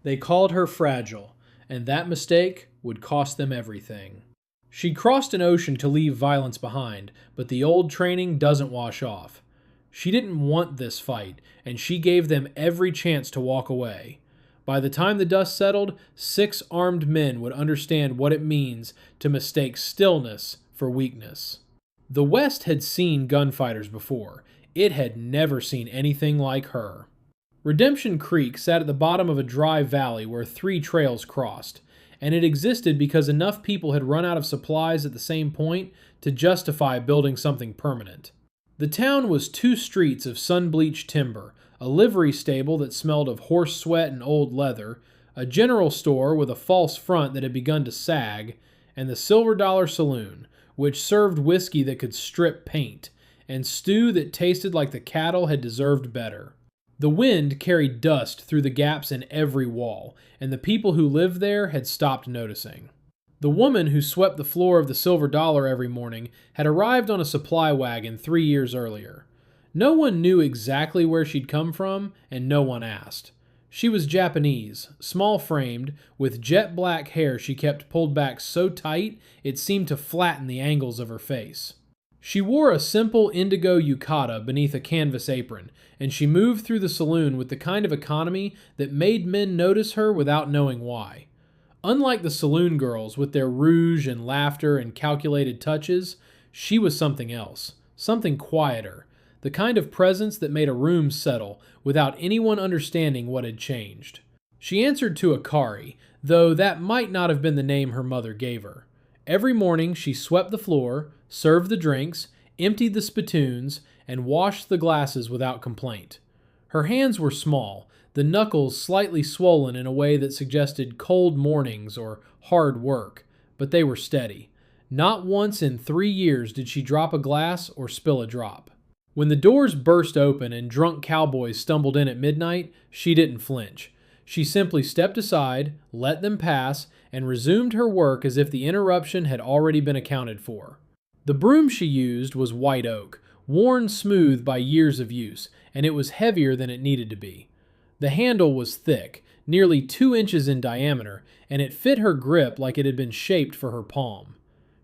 They called her fragile, and that mistake would cost them everything. She crossed an ocean to leave violence behind, but the old training doesn't wash off. She didn't want this fight, and she gave them every chance to walk away. By the time the dust settled, 6 armed men would understand what it means to mistake stillness for weakness. The West had seen gunfighters before. It had never seen anything like her. Redemption Creek sat at the bottom of a dry valley where 3 trails crossed, and it existed because enough people had run out of supplies at the same point to justify building something permanent. The town was 2 streets of sun-bleached timber, a livery stable that smelled of horse sweat and old leather, a general store with a false front that had begun to sag, and the Silver Dollar Saloon, which served whiskey that could strip paint, and stew that tasted like the cattle had deserved better. The wind carried dust through the gaps in every wall, and the people who lived there had stopped noticing. The woman who swept the floor of the Silver Dollar every morning had arrived on a supply wagon 3 years earlier. No one knew exactly where she'd come from, and no one asked. She was Japanese, small-framed, with jet black hair she kept pulled back so tight it seemed to flatten the angles of her face. She wore a simple indigo yukata beneath a canvas apron, and she moved through the saloon with the kind of economy that made men notice her without knowing why. Unlike the saloon girls with their rouge and laughter and calculated touches, she was something else, something quieter, the kind of presence that made a room settle without anyone understanding what had changed. She answered to Akari, though that might not have been the name her mother gave her. Every morning she swept the floor, served the drinks, emptied the spittoons, and washed the glasses without complaint. Her hands were small, the knuckles slightly swollen in a way that suggested cold mornings or hard work, but they were steady. Not once in 3 years did she drop a glass or spill a drop. When the doors burst open and drunk cowboys stumbled in at midnight, she didn't flinch. She simply stepped aside, let them pass, and resumed her work as if the interruption had already been accounted for. The broom she used was white oak, worn smooth by years of use, and it was heavier than it needed to be. The handle was thick, nearly 2 inches in diameter, and it fit her grip like it had been shaped for her palm.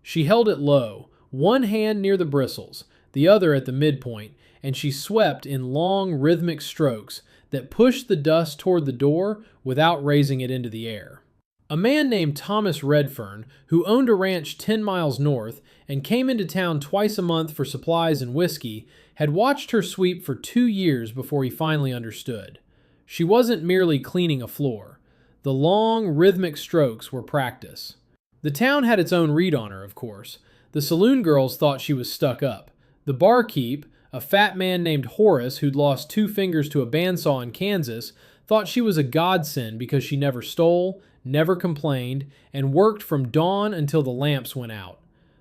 She held it low, one hand near the bristles, the other at the midpoint, and she swept in long rhythmic strokes that pushed the dust toward the door without raising it into the air. A man named Thomas Redfern, who owned a ranch 10 miles north and came into town twice a month for supplies and whiskey, had watched her sweep for 2 years before he finally understood. She wasn't merely cleaning a floor. The long, rhythmic strokes were practice. The town had its own read on her, of course. The saloon girls thought she was stuck up. The barkeep, a fat man named Horace who'd lost 2 fingers to a bandsaw in Kansas, thought she was a godsend because she never stole, never complained, and worked from dawn until the lamps went out.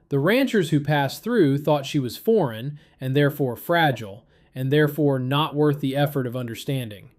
The ranchers who passed through thought she was foreign, and therefore fragile, and therefore not worth the effort of understanding.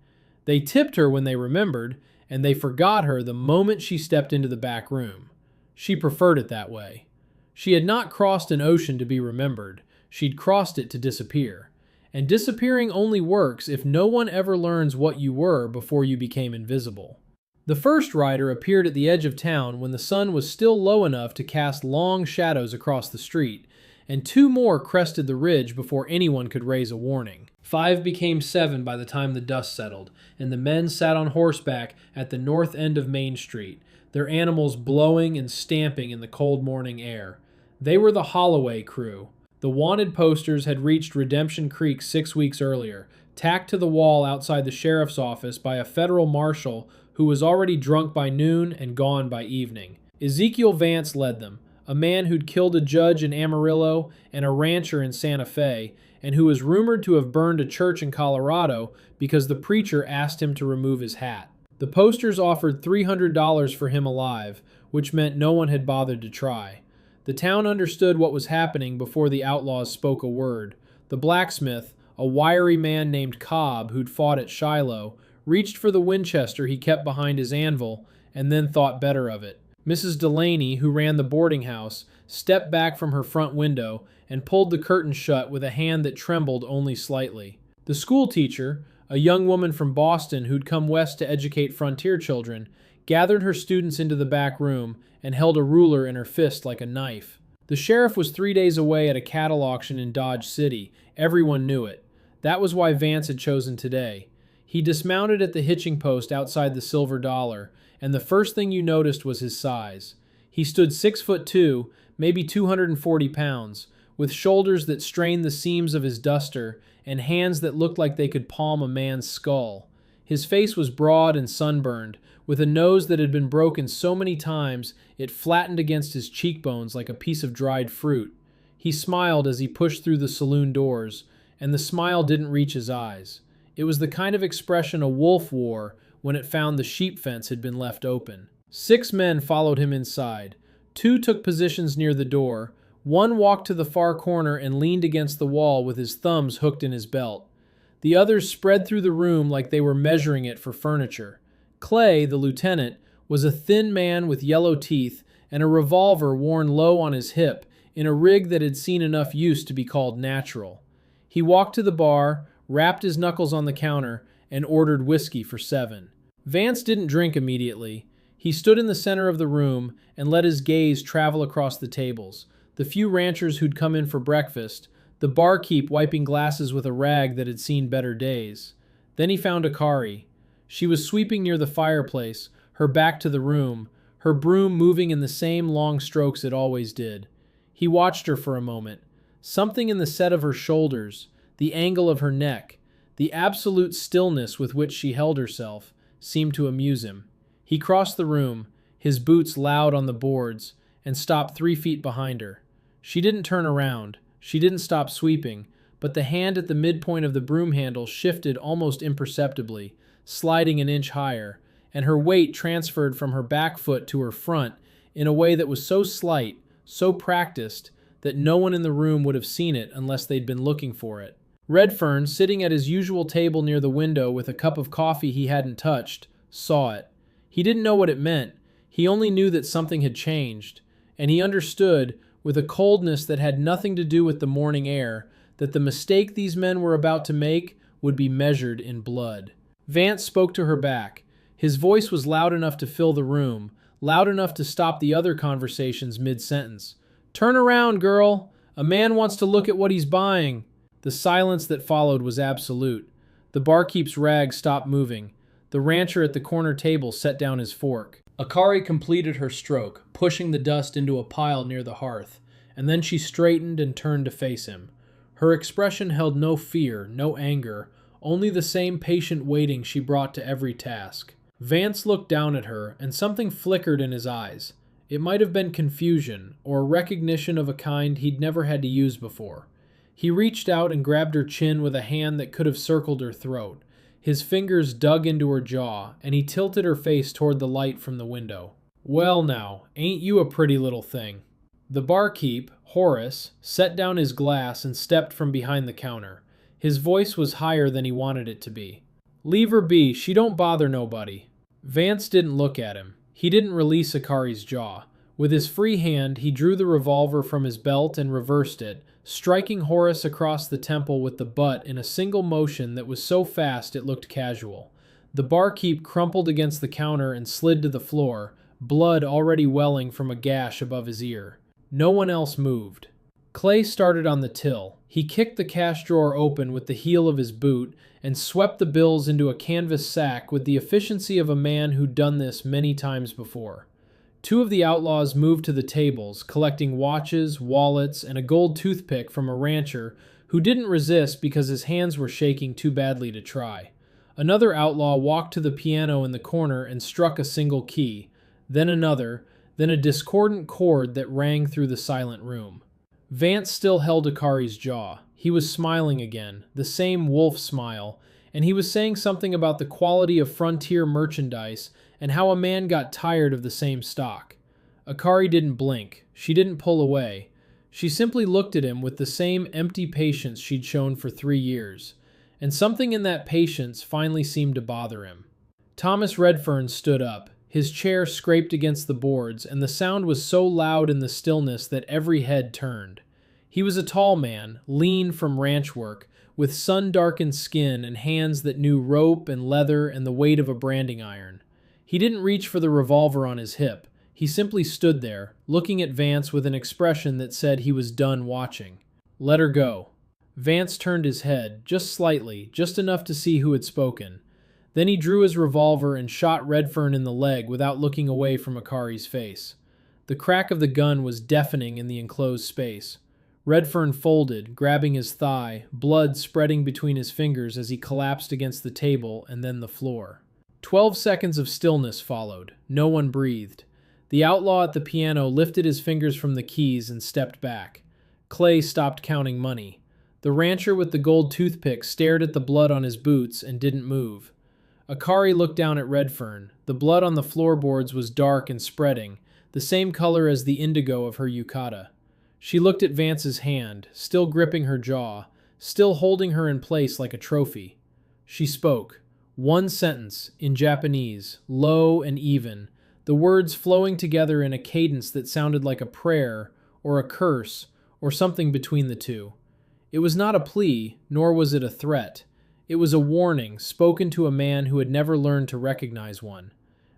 They tipped her when they remembered, and they forgot her the moment she stepped into the back room. She preferred it that way. She had not crossed an ocean to be remembered. She'd crossed it to disappear. And disappearing only works if no one ever learns what you were before you became invisible. The first rider appeared at the edge of town when the sun was still low enough to cast long shadows across the street, and 2 more crested the ridge before anyone could raise a warning. 5 became 7 by the time the dust settled, and the men sat on horseback at the north end of Main Street, their animals blowing and stamping in the cold morning air. They were the Holloway crew. The wanted posters had reached Redemption Creek 6 weeks earlier, tacked to the wall outside the sheriff's office by a federal marshal who was already drunk by noon and gone by evening. Ezekiel Vance led them, a man who'd killed a judge in Amarillo and a rancher in Santa Fe, and who was rumored to have burned a church in Colorado because the preacher asked him to remove his hat. The posters offered $300 for him alive, which meant no one had bothered to try. The town understood what was happening before the outlaws spoke a word. The blacksmith, a wiry man named Cobb who'd fought at Shiloh, reached for the Winchester he kept behind his anvil and then thought better of it. Mrs. Delaney, who ran the boarding house, stepped back from her front window and pulled the curtain shut with a hand that trembled only slightly. The schoolteacher, a young woman from Boston who'd come west to educate frontier children, gathered her students into the back room and held a ruler in her fist like a knife. The sheriff was 3 days away at a cattle auction in Dodge City. Everyone knew it. That was why Vance had chosen today. He dismounted at the hitching post outside the Silver Dollar, and the first thing you noticed was his size. He stood 6'2", maybe 240 pounds, with shoulders that strained the seams of his duster and hands that looked like they could palm a man's skull. His face was broad and sunburned, with a nose that had been broken so many times it flattened against his cheekbones like a piece of dried fruit. He smiled as he pushed through the saloon doors, and the smile didn't reach his eyes. It was the kind of expression a wolf wore when it found the sheep fence had been left open. 6 men followed him inside. 2 took positions near the door. 1 walked to the far corner and leaned against the wall with his thumbs hooked in his belt. The others spread through the room like they were measuring it for furniture. Clay, the lieutenant, was a thin man with yellow teeth and a revolver worn low on his hip in a rig that had seen enough use to be called natural. He walked to the bar, rapped his knuckles on the counter, and ordered whiskey for 7. Vance didn't drink immediately. He stood in the center of the room and let his gaze travel across the tables. The few ranchers who'd come in for breakfast, the barkeep wiping glasses with a rag that had seen better days. Then he found Akari. She was sweeping near the fireplace, her back to the room, her broom moving in the same long strokes it always did. He watched her for a moment. Something in the set of her shoulders, the angle of her neck, the absolute stillness with which she held herself, seemed to amuse him. He crossed the room, his boots loud on the boards, and stopped 3 feet behind her. She didn't turn around. She didn't stop sweeping, but the hand at the midpoint of the broom handle shifted almost imperceptibly, sliding an inch higher, and her weight transferred from her back foot to her front in a way that was so slight, so practiced, that no one in the room would have seen it unless they'd been looking for it. Redfern, sitting at his usual table near the window with a cup of coffee he hadn't touched, saw it. He didn't know what it meant. He only knew that something had changed, and he understood, with a coldness that had nothing to do with the morning air, that the mistake these men were about to make would be measured in blood. Vance spoke to her back. His voice was loud enough to fill the room, loud enough to stop the other conversations mid-sentence. "Turn around, girl! A man wants to look at what he's buying." The silence that followed was absolute. The barkeep's rag stopped moving. The rancher at the corner table set down his fork. Akari completed her stroke, pushing the dust into a pile near the hearth, and then she straightened and turned to face him. Her expression held no fear, no anger, only the same patient waiting she brought to every task. Vance looked down at her, and something flickered in his eyes. It might have been confusion, or recognition of a kind he'd never had to use before. He reached out and grabbed her chin with a hand that could have circled her throat. His fingers dug into her jaw, and he tilted her face toward the light from the window. "Well now, ain't you a pretty little thing?" The barkeep, Horace, set down his glass and stepped from behind the counter. His voice was higher than he wanted it to be. "Leave her be, she don't bother nobody." Vance didn't look at him. He didn't release Akari's jaw. With his free hand, he drew the revolver from his belt and reversed it, striking Horace across the temple with the butt in a single motion that was so fast it looked casual. The barkeep crumpled against the counter and slid to the floor, blood already welling from a gash above his ear. No one else moved. Clay started on the till. He kicked the cash drawer open with the heel of his boot and swept the bills into a canvas sack with the efficiency of a man who'd done this many times before. 2 of the outlaws moved to the tables, collecting watches, wallets, and a gold toothpick from a rancher who didn't resist because his hands were shaking too badly to try. Another outlaw walked to the piano in the corner and struck a single key, then another, then a discordant chord that rang through the silent room. Vance still held Akari's jaw. He was smiling again, the same wolf smile, and he was saying something about the quality of frontier merchandise and how a man got tired of the same stock. Akari didn't blink. She didn't pull away. She simply looked at him with the same empty patience she'd shown for 3 years, and something in that patience finally seemed to bother him. Thomas Redfern stood up. His chair scraped against the boards, and the sound was so loud in the stillness that every head turned. He was a tall man, lean from ranch work, with sun-darkened skin and hands that knew rope and leather and the weight of a branding iron. He didn't reach for the revolver on his hip. He simply stood there, looking at Vance with an expression that said he was done watching. "Let her go." Vance turned his head, just slightly, just enough to see who had spoken. Then he drew his revolver and shot Redfern in the leg without looking away from Akari's face. The crack of the gun was deafening in the enclosed space. Redfern folded, grabbing his thigh, blood spreading between his fingers as he collapsed against the table and then the floor. 12 seconds of stillness followed. No one breathed. The outlaw at the piano lifted his fingers from the keys and stepped back. Clay stopped counting money. The rancher with the gold toothpick stared at the blood on his boots and didn't move. Akari looked down at Redfern. The blood on the floorboards was dark and spreading, the same color as the indigo of her yukata. She looked at Vance's hand, still gripping her jaw, still holding her in place like a trophy. She spoke. One sentence, in Japanese, low and even, the words flowing together in a cadence that sounded like a prayer, or a curse, or something between the two. It was not a plea, nor was it a threat. It was a warning, spoken to a man who had never learned to recognize one.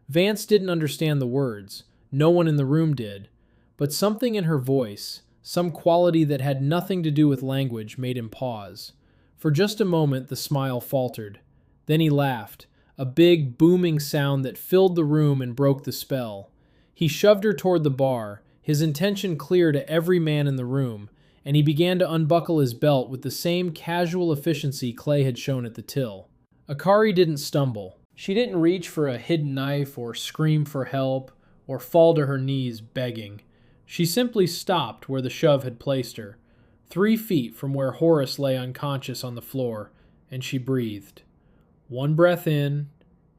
Vance didn't understand the words. No one in the room did. But something in her voice, some quality that had nothing to do with language, made him pause. For just a moment, the smile faltered. Then he laughed, a big, booming sound that filled the room and broke the spell. He shoved her toward the bar, his intention clear to every man in the room, and he began to unbuckle his belt with the same casual efficiency Clay had shown at the till. Akari didn't stumble. She didn't reach for a hidden knife or scream for help or fall to her knees begging. She simply stopped where the shove had placed her, 3 feet from where Horace lay unconscious on the floor, and she breathed. 1 breath in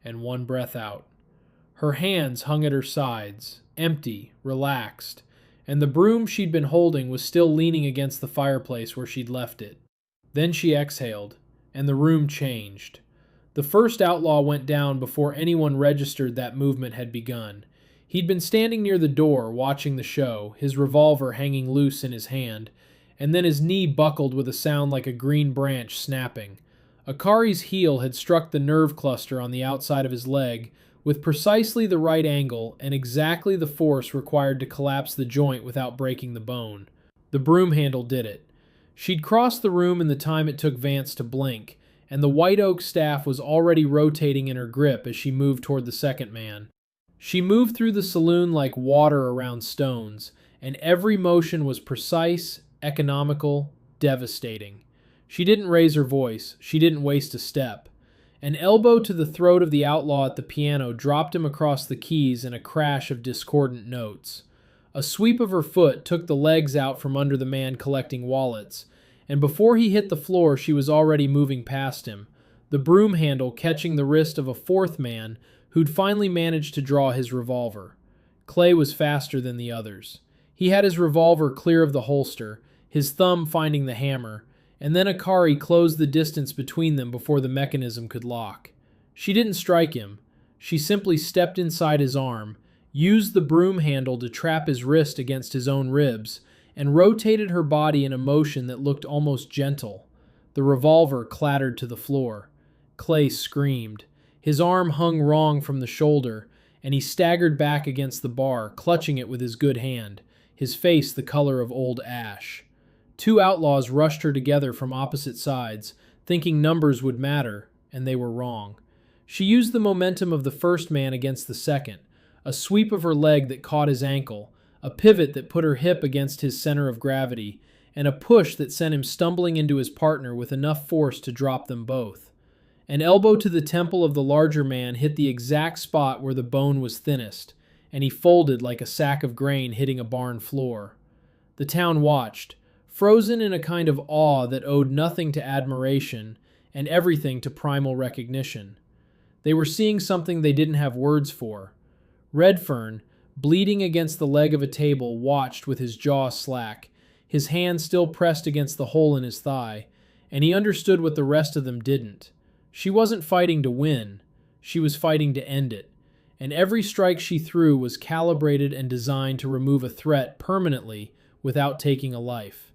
and 1 breath out. Her hands hung at her sides, empty, relaxed, and the broom she'd been holding was still leaning against the fireplace where she'd left it. Then she exhaled, and the room changed. The first outlaw went down before anyone registered that movement had begun. He'd been standing near the door, watching the show, his revolver hanging loose in his hand, and then his knee buckled with a sound like a green branch snapping. Akari's heel had struck the nerve cluster on the outside of his leg, with precisely the right angle and exactly the force required to collapse the joint without breaking the bone. The broom handle did it. She'd crossed the room in the time it took Vance to blink, and the white oak staff was already rotating in her grip as she moved toward the second man. She moved through the saloon like water around stones, and every motion was precise, economical, devastating. She didn't raise her voice. She didn't waste a step. An elbow to the throat of the outlaw at the piano dropped him across the keys in a crash of discordant notes. A sweep of her foot took the legs out from under the man collecting wallets, and before he hit the floor she was already moving past him, the broom handle catching the wrist of a fourth man who'd finally managed to draw his revolver. Clay was faster than the others. He had his revolver clear of the holster, his thumb finding the hammer, and then Akari closed the distance between them before the mechanism could lock. She didn't strike him. She simply stepped inside his arm, used the broom handle to trap his wrist against his own ribs, and rotated her body in a motion that looked almost gentle. The revolver clattered to the floor. Clay screamed. His arm hung wrong from the shoulder, and he staggered back against the bar, clutching it with his good hand, his face the color of old ash. 2 outlaws rushed her together from opposite sides, thinking numbers would matter, and they were wrong. She used the momentum of the first man against the second, a sweep of her leg that caught his ankle, a pivot that put her hip against his center of gravity, and a push that sent him stumbling into his partner with enough force to drop them both. An elbow to the temple of the larger man hit the exact spot where the bone was thinnest, and he folded like a sack of grain hitting a barn floor. The town watched, frozen in a kind of awe that owed nothing to admiration and everything to primal recognition. They were seeing something they didn't have words for. Redfern, bleeding against the leg of a table, watched with his jaw slack, his hand still pressed against the hole in his thigh, and he understood what the rest of them didn't. She wasn't fighting to win. She was fighting to end it, and every strike she threw was calibrated and designed to remove a threat permanently without taking a life.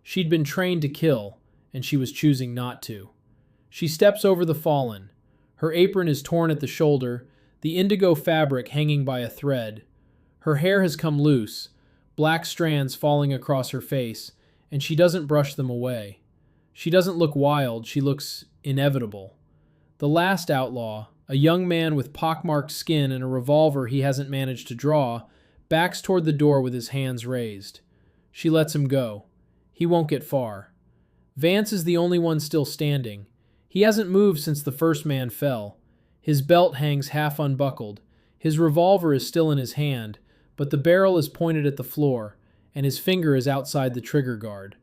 She'd been trained to kill, and she was choosing not to. She steps over the fallen. Her apron is torn at the shoulder, the indigo fabric hanging by a thread. Her hair has come loose, black strands falling across her face, and she doesn't brush them away. She doesn't look wild, she looks inevitable. The last outlaw, a young man with pockmarked skin and a revolver he hasn't managed to draw, backs toward the door with his hands raised. She lets him go. He won't get far. Vance is the only one still standing. He hasn't moved since the first man fell. His belt hangs half unbuckled. His revolver is still in his hand, but the barrel is pointed at the floor, and his finger is outside the trigger guard.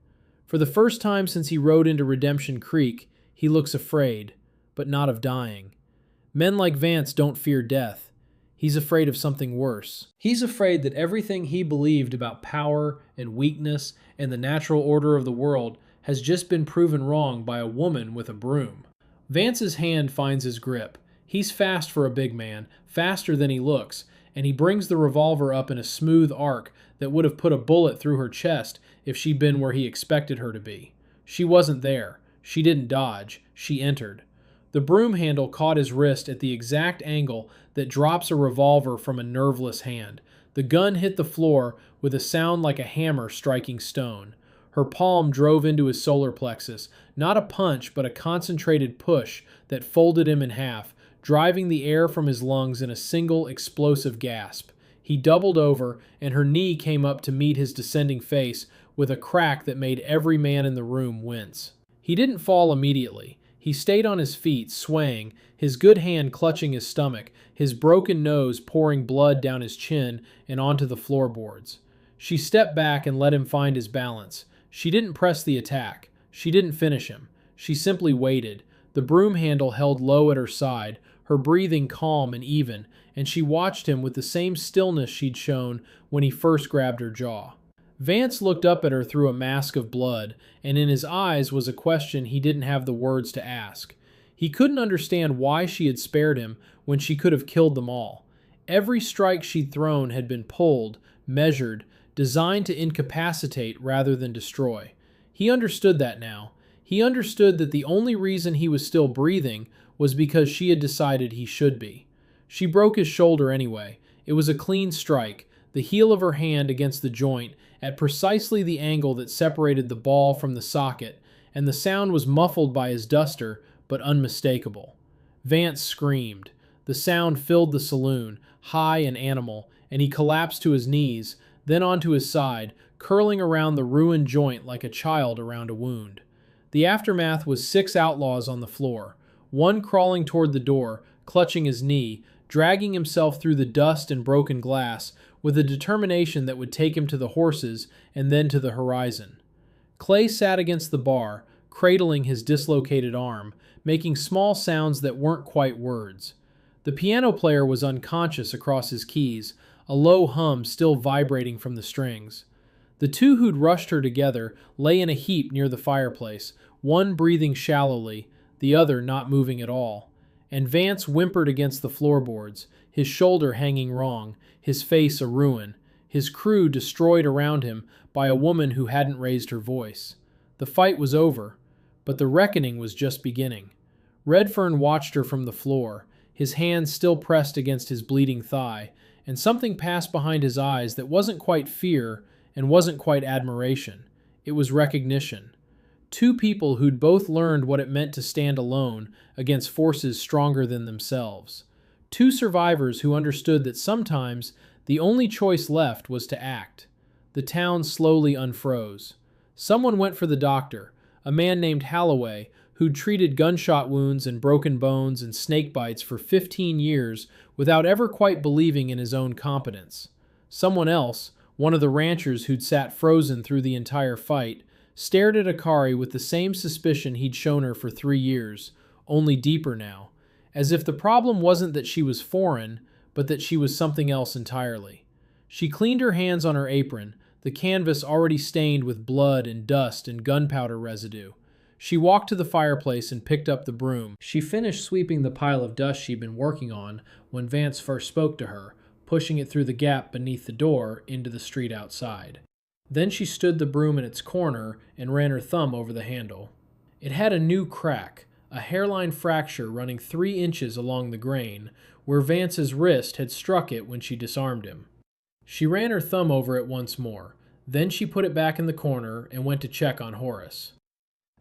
For the first time since he rode into Redemption Creek, he looks afraid, but not of dying. Men like Vance don't fear death. He's afraid of something worse. He's afraid that everything he believed about power and weakness and the natural order of the world has just been proven wrong by a woman with a broom. Vance's hand finds his grip. He's fast for a big man, faster than he looks, and he brings the revolver up in a smooth arc that would have put a bullet through her chest if she'd been where he expected her to be. She wasn't there. She didn't dodge. She entered. The broom handle caught his wrist at the exact angle that drops a revolver from a nerveless hand. The gun hit the floor with a sound like a hammer striking stone. Her palm drove into his solar plexus, not a punch but a concentrated push that folded him in half, driving the air from his lungs in a single explosive gasp. He doubled over, and her knee came up to meet his descending face with a crack that made every man in the room wince. He didn't fall immediately. He stayed on his feet, swaying, his good hand clutching his stomach, his broken nose pouring blood down his chin and onto the floorboards. She stepped back and let him find his balance. She didn't press the attack. She didn't finish him. She simply waited, the broom handle held low at her side, her breathing calm and even, and she watched him with the same stillness she'd shown when he first grabbed her jaw. Vance looked up at her through a mask of blood, and in his eyes was a question he didn't have the words to ask. He couldn't understand why she had spared him when she could have killed them all. Every strike she'd thrown had been pulled, measured, designed to incapacitate rather than destroy. He understood that now. He understood that the only reason he was still breathing was because she had decided he should be. She broke his shoulder anyway. It was a clean strike, the heel of her hand against the joint at precisely the angle that separated the ball from the socket, and the sound was muffled by his duster, but unmistakable. Vance screamed. The sound filled the saloon, high and animal, and he collapsed to his knees, then onto his side, curling around the ruined joint like a child around a wound. The aftermath was 6 outlaws on the floor, one crawling toward the door, clutching his knee, dragging himself through the dust and broken glass with a determination that would take him to the horses and then to the horizon. Clay sat against the bar, cradling his dislocated arm, making small sounds that weren't quite words. The piano player was unconscious across his keys, a low hum still vibrating from the strings. The two who'd rushed her together lay in a heap near the fireplace, one breathing shallowly, the other not moving at all. And Vance whimpered against the floorboards, his shoulder hanging wrong, his face a ruin, his crew destroyed around him by a woman who hadn't raised her voice. The fight was over, but the reckoning was just beginning. Redfern watched her from the floor, his hand still pressed against his bleeding thigh, and something passed behind his eyes that wasn't quite fear and wasn't quite admiration. It was recognition. Two people who'd both learned what it meant to stand alone against forces stronger than themselves. Two survivors who understood that sometimes the only choice left was to act. The town slowly unfroze. Someone went for the doctor, a man named Holloway, who'd treated gunshot wounds and broken bones and snake bites for 15 years without ever quite believing in his own competence. Someone else, one of the ranchers who'd sat frozen through the entire fight, stared at Akari with the same suspicion he'd shown her for 3 years, only deeper now, as if the problem wasn't that she was foreign, but that she was something else entirely. She cleaned her hands on her apron, the canvas already stained with blood and dust and gunpowder residue. She walked to the fireplace and picked up the broom. She finished sweeping the pile of dust she'd been working on when Vance first spoke to her, pushing it through the gap beneath the door into the street outside. Then she stood the broom in its corner and ran her thumb over the handle. It had a new crack, a hairline fracture running 3 inches along the grain, where Vance's wrist had struck it when she disarmed him. She ran her thumb over it once more. Then she put it back in the corner and went to check on Horace.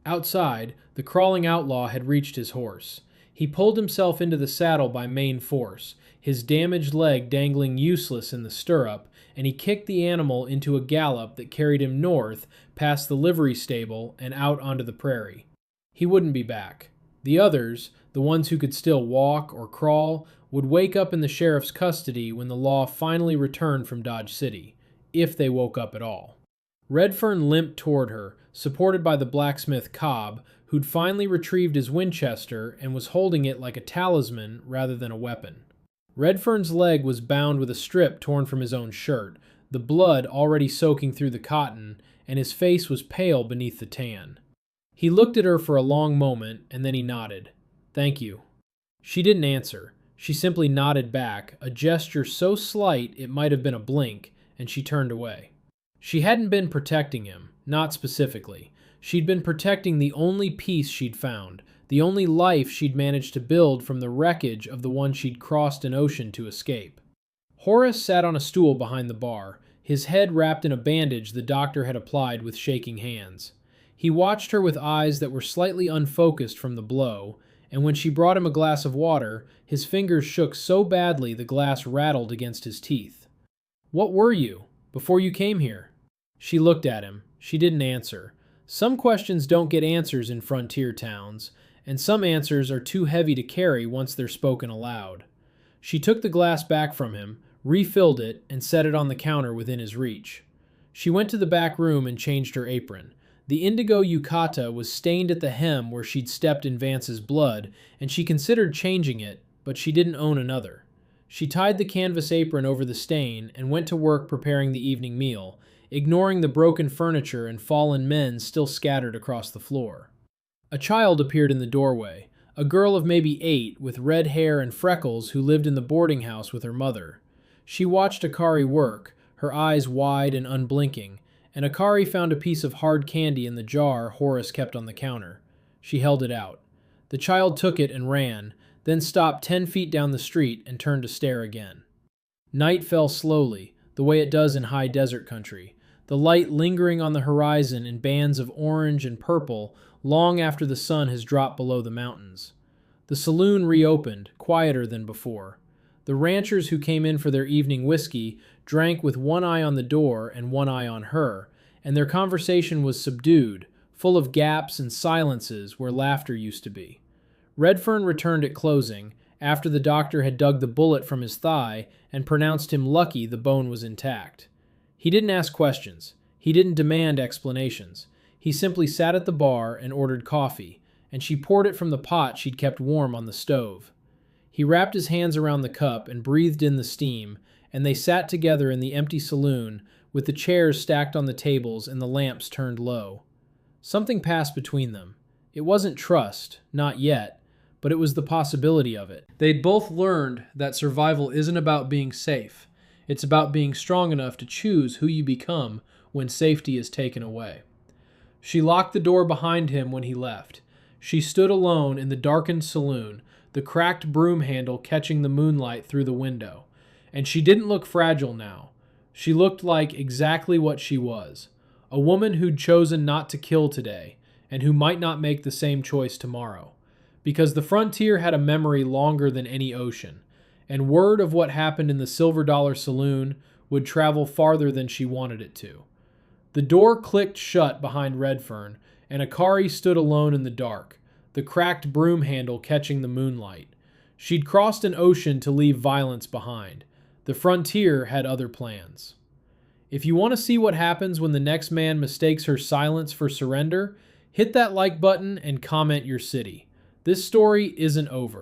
Outside, the crawling outlaw had reached his horse. He pulled himself into the saddle by main force, his damaged leg dangling useless in the stirrup, and he kicked the animal into a gallop that carried him north past the livery stable and out onto the prairie. He wouldn't be back. The others, the ones who could still walk or crawl, would wake up in the sheriff's custody when the law finally returned from Dodge City, if they woke up at all. Redfern limped toward her, supported by the blacksmith Cobb, who'd finally retrieved his Winchester and was holding it like a talisman rather than a weapon. Redfern's leg was bound with a strip torn from his own shirt, the blood already soaking through the cotton, and his face was pale beneath the tan. He looked at her for a long moment, and then he nodded. "Thank you." She didn't answer. She simply nodded back, a gesture so slight it might have been a blink, and she turned away. She hadn't been protecting him, not specifically. She'd been protecting the only peace she'd found, the only life she'd managed to build from the wreckage of the one she'd crossed an ocean to escape. Horace sat on a stool behind the bar, his head wrapped in a bandage the doctor had applied with shaking hands. He watched her with eyes that were slightly unfocused from the blow, and when she brought him a glass of water, his fingers shook so badly the glass rattled against his teeth. "What were you, before you came here?" She looked at him. She didn't answer. Some questions don't get answers in frontier towns, and some answers are too heavy to carry once they're spoken aloud. She took the glass back from him, refilled it, and set it on the counter within his reach. She went to the back room and changed her apron. The indigo yukata was stained at the hem where she'd stepped in Vance's blood, and she considered changing it, but she didn't own another. She tied the canvas apron over the stain and went to work preparing the evening meal, ignoring the broken furniture and fallen men still scattered across the floor. A child appeared in the doorway, a girl of maybe 8 with red hair and freckles who lived in the boarding house with her mother. She watched Akari work, her eyes wide and unblinking, and Akari found a piece of hard candy in the jar Horace kept on the counter. She held it out. The child took it and ran, then stopped 10 feet down the street and turned to stare again. Night fell slowly, the way it does in high desert country, the light lingering on the horizon in bands of orange and purple long after the sun has dropped below the mountains. The saloon reopened, quieter than before. The ranchers who came in for their evening whiskey drank with one eye on the door and one eye on her, and their conversation was subdued, full of gaps and silences where laughter used to be. Redfern returned at closing, after the doctor had dug the bullet from his thigh and pronounced him lucky the bone was intact. He didn't ask questions. He didn't demand explanations. He simply sat at the bar and ordered coffee, and she poured it from the pot she'd kept warm on the stove. He wrapped his hands around the cup and breathed in the steam, and they sat together in the empty saloon, with the chairs stacked on the tables and the lamps turned low. Something passed between them. It wasn't trust, not yet, but it was the possibility of it. They'd both learned that survival isn't about being safe. It's about being strong enough to choose who you become when safety is taken away. She locked the door behind him when he left. She stood alone in the darkened saloon, the cracked broom handle catching the moonlight through the window. And she didn't look fragile now. She looked like exactly what she was, a woman who'd chosen not to kill today, and who might not make the same choice tomorrow. Because the frontier had a memory longer than any ocean, and word of what happened in the Silver Dollar Saloon would travel farther than she wanted it to. The door clicked shut behind Redfern, and Akari stood alone in the dark, the cracked broom handle catching the moonlight. She'd crossed an ocean to leave violence behind. The frontier had other plans. If you want to see what happens when the next man mistakes her silence for surrender, hit that like button and comment your city. This story isn't over.